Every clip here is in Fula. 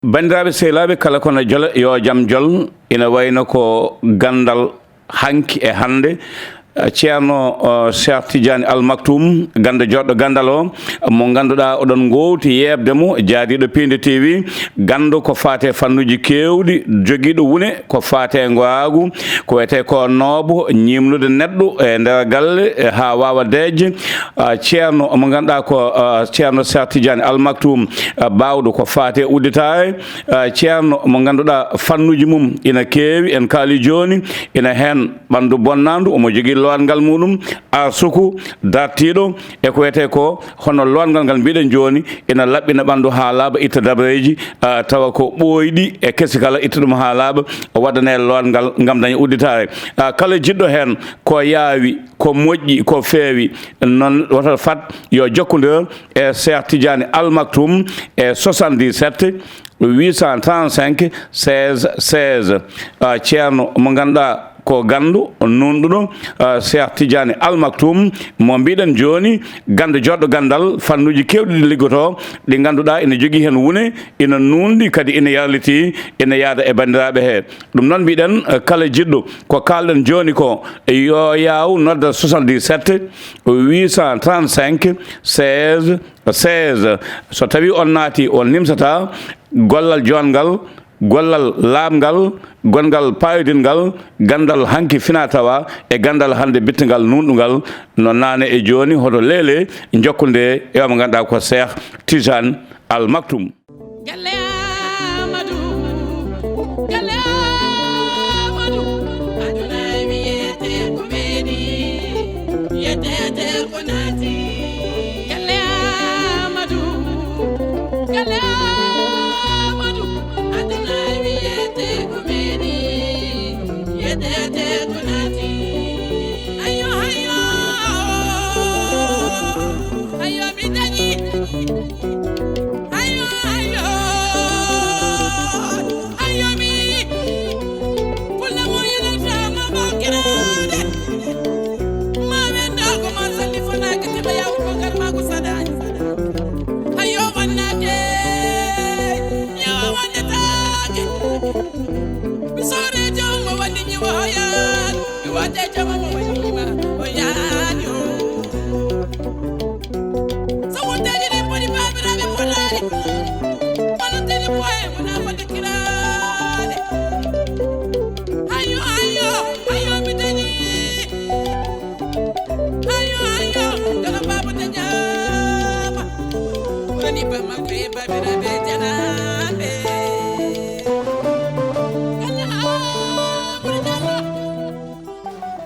bandiraɓe sehlaɓe kala kono jola yo jaam jol ina wayno ko gandal hanki e hande ceerno Cheikh Tidiane Al Maktoum ganda joddo gandal o mo ganduɗa oɗon gowti yebde mo jaadiɗo Piindi TV gando ko fate fannuji kewɗi joguiɗo wune ko fate ngaagu ko wiyete ko noobo ñimlude neɗɗo e nder galle ha wawa deeje ceerno mo ganduɗa ko ceerno Cheikh Tidiane Al Maktoum bawɗo ko fate udditare ceerno mo ganduɗa fannuji mum ina kewi en kaali joni ina hen ɓandu bonnandu omo jogui lowangal muɗum arsuku dartiɗo e ko wiyete ko hono lowangal ngal mbiɗen joni ina laɓɓina ɓandu ha laaɓa itta dabreji tawa ko ɓoyɗi e kesi kala itta ɗum ha laaɓa waɗane lowangal ngam daña udditare kala jiɗɗo hen ko yaawi ko moƴƴi ko feewi noon woto fat yo jokkodir e Cheikh Tidiane Al Maktoum e 77 835 16 16 ceerno mo ganduɗa ko gandu nunɗuɗo Cheikh Tidiane Al Maktoum mo mbiɗen joni gande joɗɗo gandal fannuji kewɗi ɗi liggoto ɗi ganduɗa ina jogui hen wune ina nundi kadi ina yarliti ina yaada e bandiraɓe he ɗum noon mbiɗen kala jiɗɗo ko kalɗen joni ko yo yaw nodda 77 835 16 16 so tawi on naati on nimsata gollal jongal gollal laamgal gongal payodingal gandal hanki fina tawa e gandal hande bittingal nunɗugal no nane e joni hoto leele jokkunde e mo ganduɗa ko Cheikh Tidiane Al Maktoum. Galle Amadou, Galle Amadou, aduna mi yete ko meni, yete ko nati. Galle Amadou, Galle Amadou, aduna mi yete ko meni, yete ko nati. Ayo ayo, ayo mi dani.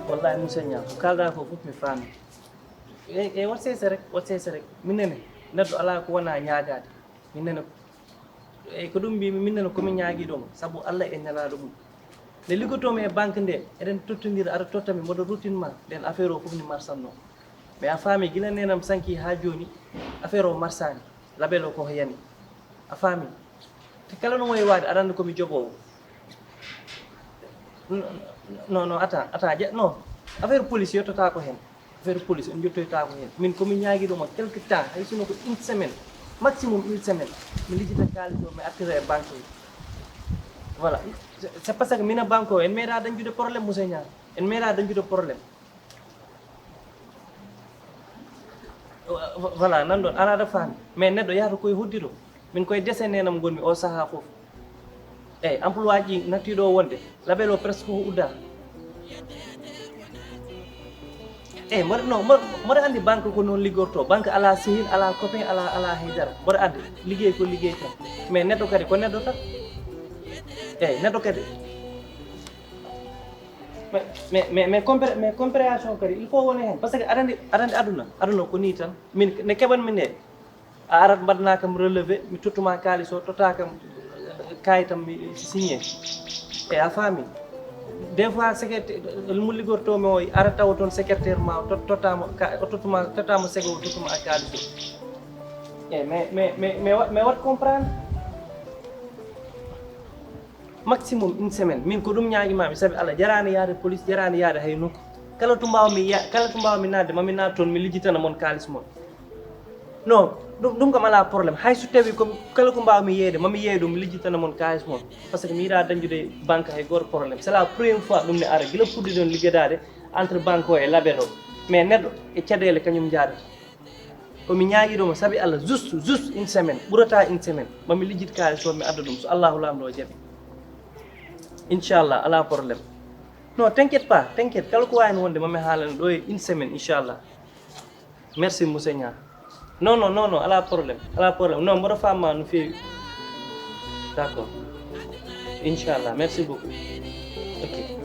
wallahi musenya ko kalda ko fof mi faami e wat sese rek minene neddo ala ko wona nyaagaade minene e ko dum mbimi minene komi nyaagi dum sabu Allah en nelaado dum ne ligoto me banque nde eden tottondira ara tottami modo routine ma den affaire o fof ni marsanno mais a faami gila nenam sanki ha joni affaire o marsani labelo ko yani a faami te kala no moy waade arande komi jobo non attends non affaire police yottata ko hen affaire police on jottoyta ko hen min komi ñaagi ɗum quelque temps hay sino ko une semaine maximum une semaine mi lijjita kalis o mi attira e banque o voilà c'est parce que mina banque o en meeɗa dañjude probléme monsieur Niang en meeɗa dañjude probléme voilà nan ɗon ana aɗa faami mais neɗɗo yahata koye hoddito min koye dese nenam gonmi o saaha fof eyyi emploi ji nattiɗo wonde label o presque ko udda eyyi mboɗo andi banque ko noon liggorto banque ala sehil ala copain ala haydara mboɗo andi liggey ko liggey tan mais neɗɗo kadi ko neɗɗo tan eyyi neɗɗo kadi mais compréhension kadi il faut wone hen par ce que aɗa andi aduna ko ni tan min ne keɓanmi nde a arat mbaɗanakam relevé mi tottuma kalis o totakam kayitam mi signé e a faami des fois secrétaire mo liggortomi o ara tawa toon secrétaire ma tottama sego o tottuma a kalis o eyyi mais wat comprendre maximum une semaine min ko ɗum ñaaguimami saabi Allah jarani yaade police jarani yaade hay nokku kala to mbawmi nadde mami naat toon mi lijjitana mon kalis mon non ɗum kam ala probléme hay so tawi ko kala ko mbawmi yeyde mami yeey ɗum lijjitana mon kalis mon par ce que mi yiɗa dañdude banque hay goto probléme c'est la première fois ɗum ne ara guila puɗɗi ɗon ligguedade entre banque o e label o mais neɗɗo e caɗele kañum jaadata komi ñaaguiɗomo saabi Allah juste une semaine ɓurata une semaine mami lijjit kalis o mi adda ɗum so allahu lamɗo o jaaɓi inchallah ala probléme non t'inquiète pas t'inquiète kala ko wawino wonde mami haalana ɗo e une semaine inchallah merci monsieur Niang non ala probléme non mboɗo famma no feewi d'accord inchallah merci beaucoup ok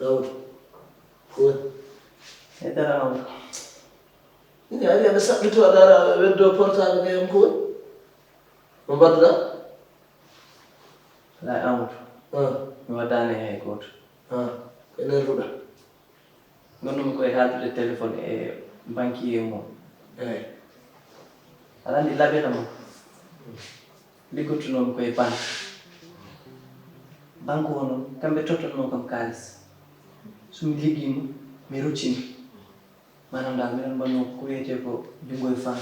Daud, kuat. Itu orang. Ini ada besar itu ada window portal yang kuat. Membantu tak? Lah, amur. Membantu ni kuat. Ini sudah. Gunung kau hal tu telefon banki emo. Alam di labe nama. Likut nom kau pan. Bangku hono, kambe total nom kam kalis. Sumi ligima mi ruccini manam dal miɗon mbanno ko wiyete ko jungo e fan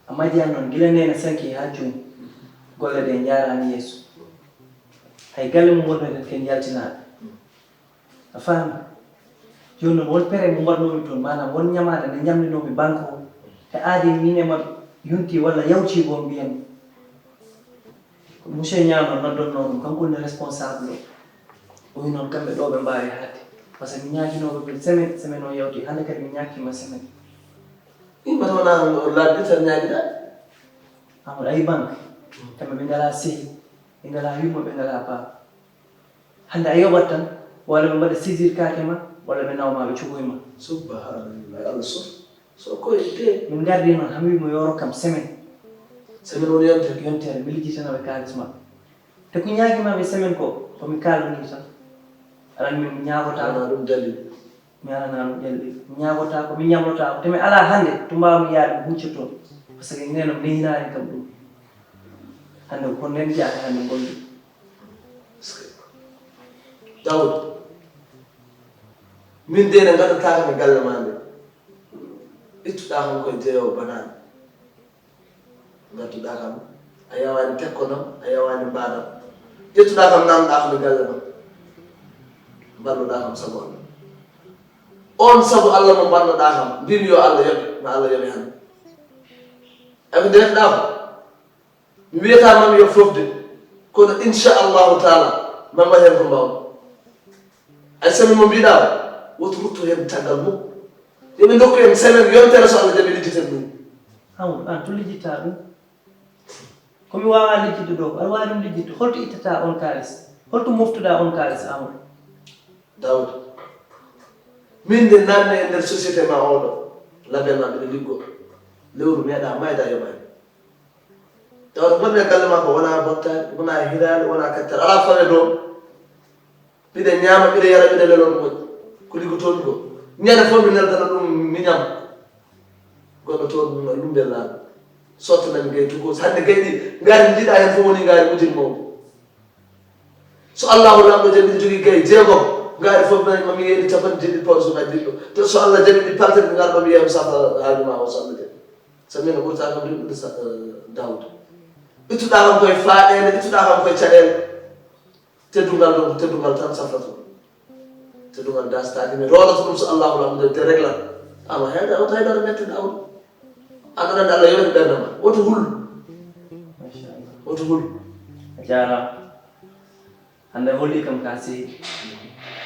amma diyan noon gila nena sanki ha joni golle ɗe jarani yeeso hay galle mo gonɗen ken yaltinaɓe a faami joni noon won pere mo mbaɗnomi toon manam won ñamade nde ñamdinomi banque o te aadi min e mabɓe yonti walla yawti bo mbiyami monsieur Niang noon noddonnoɗum kanko woni responsable o wi noon kamɓe ɗo ɓe mbawi haade par ce que mi ñaguinoɓe ɓe semaine o yawti hande kadi mi ñakkima semaine Ini wona ladde tan ñaguiɗa amadou ayi banque kamɓe ɓe ngala sehi ɓe ngala yumma ɓe ngala baba hande a yoɓat tan walla ɓe mbaɗa saisir kake ma walla ɓe nawma ɓe cogoye ma subhanallah Allah so koye min gardi noon han wimo yoro kam semaine woni yontere mi lijjitanaɓe kalis ma te ko ñaguimaɓe semaine ko komi kalani tan aɗa min mi ñagota ɗum dalil mi alana ɗum ƴelɗi mi ñagota ko mi ñamlota ko te mi ala hande to mbawmi yaade mi hucca toon par ce que neno mi nehinani kam ɗum hande ko nden jeyata hande gonɗi Daoud min de ne gaɗataka mi galle ma nde ittuɗa kam koye jeeyowo banani gadduɗa kam a yawani tekkonam a yawani mbaɗam ƴettuɗa kam namɗa ko mi galle ma mballuɗa kam sabu Allah on sabu Allah mo mbannoɗa kam mbimi yo Allah yoɓe ma Allah yoɓe hande eko ndefɗa ko mi wiyata mami yo fofde kono inchallahu taala mamma hen ko mbawmi ay sami mo mbiɗa woto rutto hen taggal mukko yoɓe dokku en semaine yontere so Allah jaɓi lijjiten ɗum amadou an to lijjitta ɗum komi wawa lijjidde ɗo aɗa wawi ɗum lijjidde holto ittata on kalis holto moftuɗa on kalis amadou Daoud min de nanne e nder société ma oɗo label ma mbiɗa liggo lewru meeɗa mayda yoɓani Daoud gonmi e galle ma ko wona bottade wona hirade wona kattare ala fawe ɗo mbiɗa ñaama mbiɗa yara mbiɗa lelon moƴƴi ko liggotomi ko ñande fof mi neldana ɗum mi ñam goɗɗo toon lumbel laaɓe sottanami gay tugo hande gay ɗi ngaari jiiɗa hen fof woni ngaari ujin mawɗo so allahu lamɗo jaɓi ɗi jogui gay jeegom ngaari fof mami yeeɗi capanɗe jeeɗiɗi poche umaji ɗiɗɗo te so Allah jaɓi ɗi partere ɗi ngarɗo mi yiyam safa haalima o so Allah jaɓi samina ɓurta kam rimɗude Daoud ittuɗa kam koye faaɗede ittuɗa kam koye caɗele teddugal ɗo teddugal tan safrato teddugal dastaki mi roɗata ɗum so allahu lamɗo jaɓi te réglan ama heeɗa oto haydara mette Daoud an aɗa andi Allah yewani ɓerde ma woto hullu woto hullu a jarama hande holli kam ka sehi par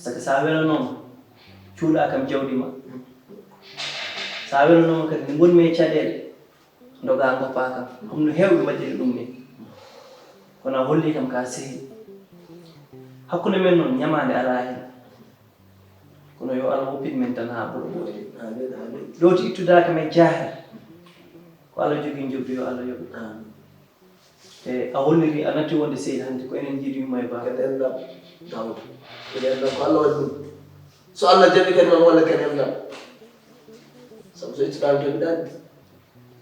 ce que sa welanoma cuuɗa kam jawdi ma sa welanoma kadi nde gonmi e caɗele doga goppa kam ɗum no hewɓe waɗiri ɗum ni kono a holli kam ka sehi hakkude men noon ñamade ala hen kono yo Allah woppin men tan ha ɓuura ɓooyde amin ɗowti ittudaka men jahar ko Allah jogui jobbi yo Allah yoɓi e a holliri a natti wonde seydi hannde ko enen jiiɗi yumma e baba ken enɗam dawdo ken enɗam ko Allah waɗi ɗum so Allah jaɓi kadi noon walla ken enɗam sabu so ittuɗami joɓiɗani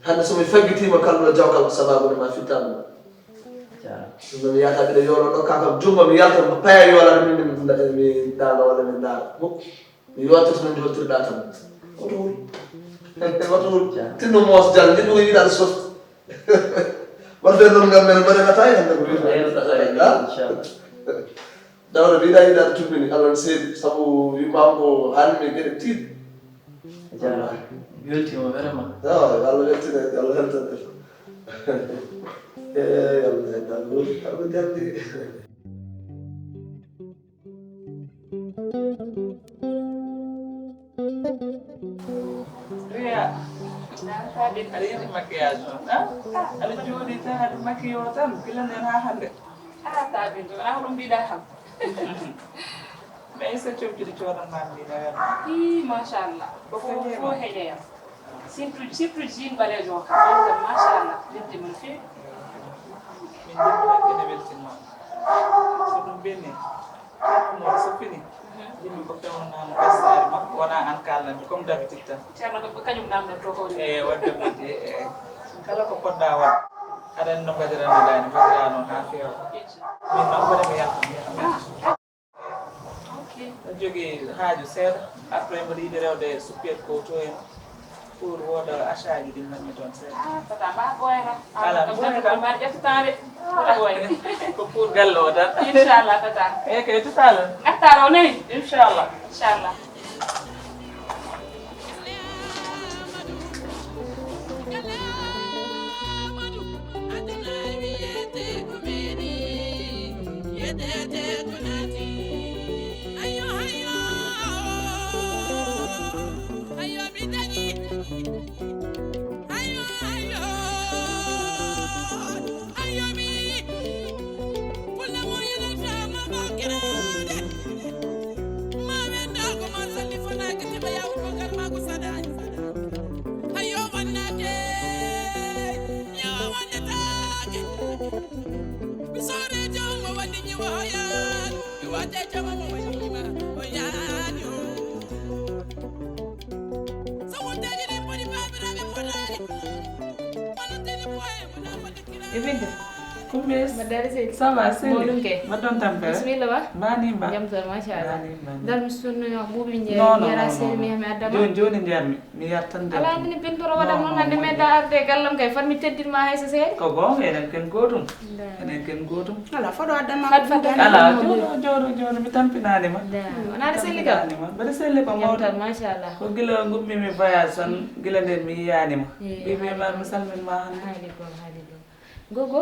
hande somi faggitima kalluɗo jawkal ko sababude ma fittama ɗum noon mi yiyata ɓiɗa yolo ɗo kakam jumma mi yalta paya yolade min mi daano walla min daara mukk mi yoltirta no joltirɗa tan oto wuli oto wuli tinno moos jal jiɗɗuko yiɗaɗo soft wonde noon ngam men mbaɗenata e hande ko inchallah dawde mbiɗa yiɗaɗo tummini Allah no seedi sabu wimmama ko haalmi gueɗe tiiɗ jarama weltima vraiment Allah weltine Allah weltane Allah heddani Allah jalli Ria, tadi ada yang makiage, ada jodi tan, ada makio tan, kila nen ha hande. Tadi tu, aku belum bidah ham. Mais c'est tout petit choran man bidah. Mashallah. Ko heje ya. Simple jin bale jo ka. Mashallah. Dinti mun fi. Min jumla kene weltima. Sunu benne. Mo so fini. Yimɓe ko fewnanama gassare makko wona an kalnami comme d' habitude tan ceerno ko kañum namno to ko wadde ɓiɗde kala ko poɗɗa waɗ aɗa andi no mbaɗirannoɗani mbaɗira noon ha feewa min noon mboɗe mi yalta aɗa jogui haaju seeɗa après mboɗo yiɗi rewde suppiyet ko to en pour woda achat ji ɗi manmi toon seeɗa tata mba ɓoyata ala ko mbaɗa ƴettotade ko pour galle o tan inchallah tata eyyi ko yettotalo gattaro nani inchallah inchallah Amadou aduna wiyete ko meɗi yedete ko nati ayo ayo ayo mi dañi ayo ayo ayo mi wala mo yenatama bakirade ma wenda ko ma salli fanaki tiba yaw ko garma ko sadani ayo wannate ya wannatake misore jawma wandi ñiwa hoyan mi wate jama mo wandima hoyan yo sawoteji ɗi poni babiraɓe potani manateni poye mona wandi kira Ibinte, kumbis. madari sey Sama sini. Modum ke. Madon tampere. bismillah ba Bani ba. jam tan machallah Bani ba. dal mi sunno yo bubi je No, no, yara no, sey no. mi hami adama Joni joni njarmi. Mi yartande. ala ni bintoro wada No, non no, hande no. medda arde gallam kay fan mi teddinma haysa sey Ko gonga enen ken gotum. Enen ken gotum. Ala fodo adama Fat fat Ala jodo mi tampinani ma. onade selli kam Tampinani ma. Bada selle ko jam mawta. tan machallah Ko gila ngummi mi voyage tan gila nden mi yiyani ma. Bi mi ma mi salmin ma hande. haali ɗum gogo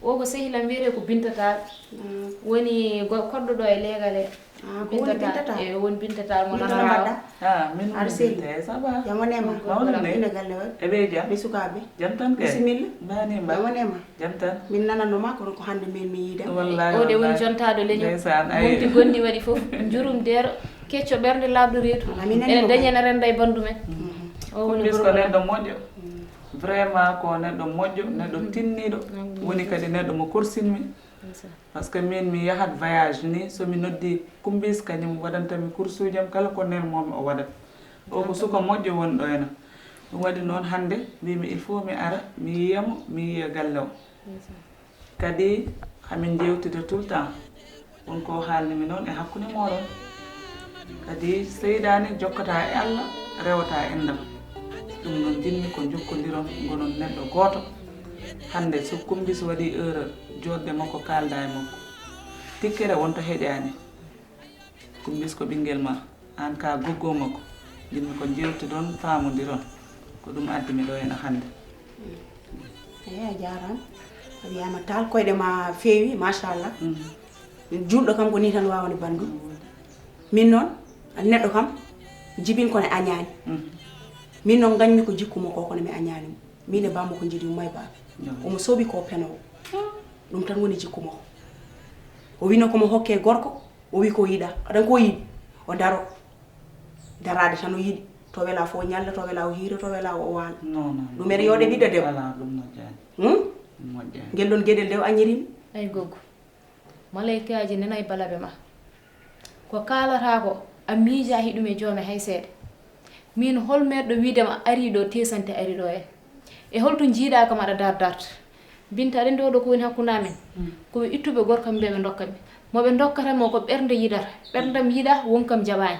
o ko sehila mbiyete ko bintatal woni koɗɗo ɗo e legale ko woni bintatal e woni bintatal mo Bintatal mbaɗɗa? Ah, min Ar seli. te saba. jamonema Mawɗum ina ne. galle waɗi Ebe jam. ɓe sukaɓe Jam tan ke. bisimilla Bani ba. jamonema Jam tan. min nananoma kono ko hande min mi yiida Wallahi. o de woni wallahi. jontade leñol Ndeysaan, ay. mumti gondi waɗi fof jurum dero kecco ɓerde labɗo reedu Amin nani ene ko dañi ene renda e bandu men o woni Kumbis ko gorko neɗɗo moƴƴo vraiment ko neɗɗo moƴƴo neɗɗo tinniɗo woni kadi neɗɗo mo korsinmi par ce que min mi yahat voyage ni somi noddi Kumbis kañum waɗantami course uji am kala ko nen momi o waɗat o ko suka moƴƴo woni ɗo hena ɗum waɗi noon hannde mbimi il faut mi ara mi yiyamo mi yiya galle o kadi hamin jewtide tout le temps wonko haalnimi noon e hakkude moɗon kadi seydani jokkata e Allah rewata e endam ɗum noon jinmi ko jokkodiron gonon neɗɗo goto hande so Kumbis waɗi erreur jodde makko kalda e makko tikkere wonto heƴani Kumbis ko ɓinguel ma an ka goggo makko jinmi ko jewtidon famodiron ko ɗum addimi ɗo hena hande eyi a jarama a wiyama tal koyɗe ma feewi machallah julɗo kam ko ni tan wawani bandu min noon neɗɗo kam jibin kono añani min noon gañmi ko jikkuma ko kono mi añanimo min e bammo ko jiiɗi umma e baaɓe omo soobi ko penowo ɗum tan woni jikkuma ko o wino komo hokke gorko o wi ko yiiɗa aɗan ko yiiɗi o daro darade tan o yiɗi to wela fo ñalla to wela o hiira to wela o waala non non ɗum ene yooɗe ɓiɗɗo dew ala ɗum moƴƴani moƴƴani ngel ɗon gueɗel dew añirima ay goggo malaikaji nanayi balaɓe ma ko kalata ko a miija hiɗum e joome hay seeɗa min hol meɗɗo widema ari ɗo tesante ari ɗo e holto jiiɗa kam aɗa dardarta binta aɗa andi oɗo ko woni hakkude amen koɓe ittuɓe gorkam mbiya ɓe dokka ɓe moɓe dokkatamo ko ɓerde yidata ɓerdam yiiɗa wonkam jaɓani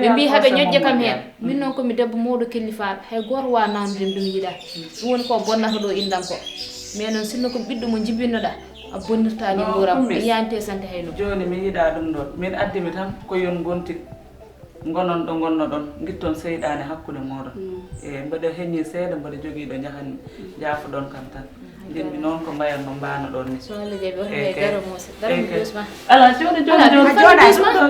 ɓe mbi haɓe ñoƴƴe kam hen min noon komi debbo mawɗo kellifaɗo hay goto wawa namdudem ɗum yiiɗa ɗum woni ko bonnata ɗo indam ko mais noon sinno ko ɓiɗɗo mo jibinnoɗa a bonnirtani ɓuuram yiyante sante hayno joni mi yiiɗa ɗum ɗon min addimi tan ko yon gonti gonon ɗo gonno ɗon guitton seyɗani hakkude moɗon e mbaɗa heññi seeɗa mbaɗa joguiɗo jahanni jaafa ɗon kam tan jinmi noon ko mbayatno mbano ɗon ni so Allah jaɓi on e daro mose daro mi dusma ala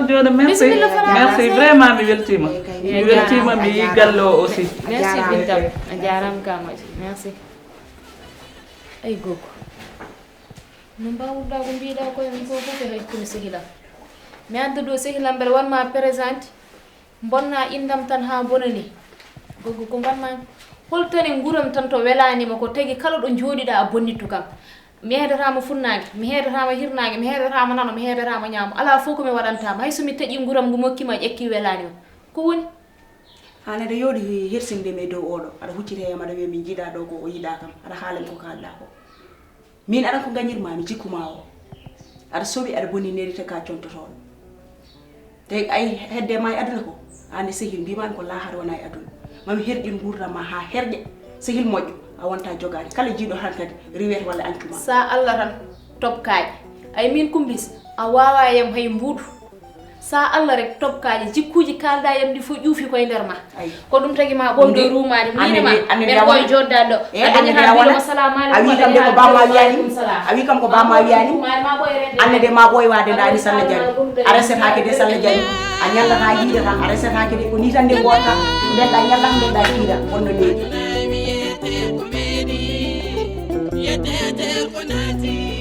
joni merci merci vraiment mi weltima mi weltima mi yi galle o aussi merci bintam a jarama kamaji merci ay gogo no mbawɗa ko mbiɗa koye min fof fof e hakkude sehilam mi adda ɗo sehilam mbeɗa wanma présente bonna indam tan ha bonani gogo ko mbanmami holtani guuram tan to welanima ko tagui kala ɗo jooɗiɗa a bonnittu kam mi heedatama funnague mi heedatama hirnague mi heedatama nano mi heedatama ñaamo ala fof komi waɗantama hay somi taƴi guuram ngu mokkima ƴekki welanima ko woni han aɗa yooɗi hersindemi e dow oɗo aɗa huccite hem aɗa wiya min jiiɗa ɗo ko o yiiɗa kam aɗa haalami ko kalɗa ko min aɗa ko gañirmami jikkuma o aɗa sooɓi aɗa bonni nerite ka contotoɗo te ay hedde ma e aduna ko ande sehil mbimani ko lahar wona e aduna mami herƴin gurdam ma ha herƴe sehil moƴƴo a wonta jogade kala jiiɗo tan kadi riwete walla ancuma sa Allah tan topkaji ay min kumbis a wawa yam hay mbuuɗu sa Allah rek topkaji jikkuji kalda yam ɗi fo ƴuufi koye nder ma ko ɗum tagui ma ɓolɗo rumade minema men koye joddaɗo ɗo a dañata assalamu aleykum a wi kam de ko bamma wiyani a wi kam ko bamma wiyani anne de ma ɓooy wade dani Salla Diallo a resetake de Salla Diallo a ñallata yiidata a resetake de ko ni tan de goota mbeɗɗa ñallam mbeɗɗa kiida wonno leydi yete ko nati